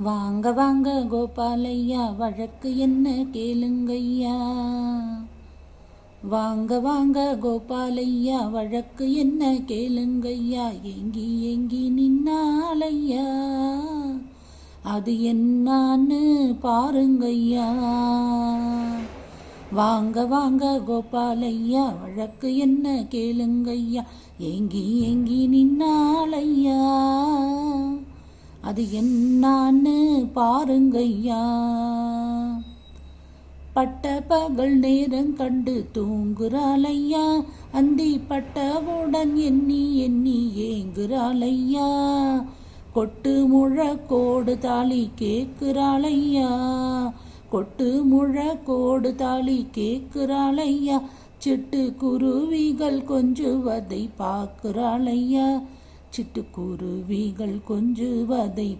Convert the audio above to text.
வாங்க வாங்க கோபாலையா, வழக்கு என்ன கேளுங்கய்யா. வாங்க வாங்க கோபாலையா, வழக்கு என்ன கேளுங்கய்யா. ஏங்கி ஏங்கி நின்னாலையா, அது என்னான்னு பாருங்கய்யா. வாங்க வாங்க கோபாலையா, வழக்கு என்ன கேளுங்கய்யா. ஏங்கி ஏங்கி நின்னாலையா, அது என்னான்னு பாருங்கய்யா. பட்ட பகல் நேரம் கண்டு தூங்குறாளையா, அந்தி பட்டவுடன் எண்ணி எண்ணி ஏங்குறாளையா. கொட்டு முழக்கோடு தாலி கேக்குறாளையா, கொட்டு முழக்கோடு தாலி கேக்குறாளையா. சிட்டு குருவிகள் கொஞ்சுவதை பார்க்குறாளையா, சிட்டுக்குருவிகள் கொஞ்சுவதை